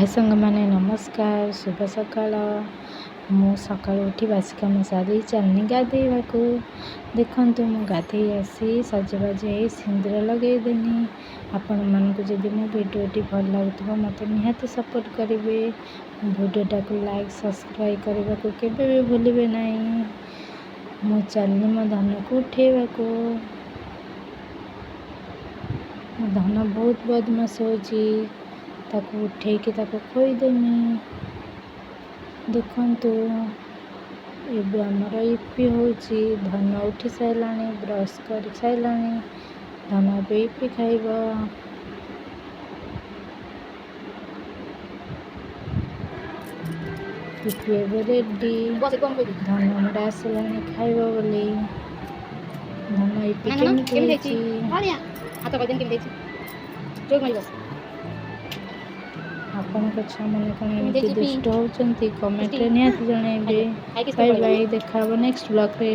हाय संग माने नमस्कार शुभ सकाळ। मु सकाळू उठी बासी काम सारी चलनी गाधेवाकू। देखंतु मु गाधे आसी सजबाज हो सिंदूर लगेदेनी। आपण मानकु जदि मो वीडियोटी भल लागुथिबो मते निहाती सपोर्ट करिवे। वीडियोटा को लाइक सब्सक्राइब करने को केबे भी भूलिबे नहीं। मु चलनी मो धन को उठेवाकू। धन बहुत बदमाश होची ताको उठेकी ताको खोईदेमी। देखंतु एबे हमर इपी होची धन उठी साइलानी ब्रश कर साइलानी। धन एबे इपी खाइबो। इपी एबे रेडी। धन हमर आसिलानी खाइबो बोली। धन इपी केमिति होची हाथ कर देन केमिति होची जोग मारी बस। आपनका छुआ माने कोन एमिति दुष्ट होचंती कमेंट रे निहाती जणाइबे। बाय बाय देखा नेक्स्ट ब्लॉग रे।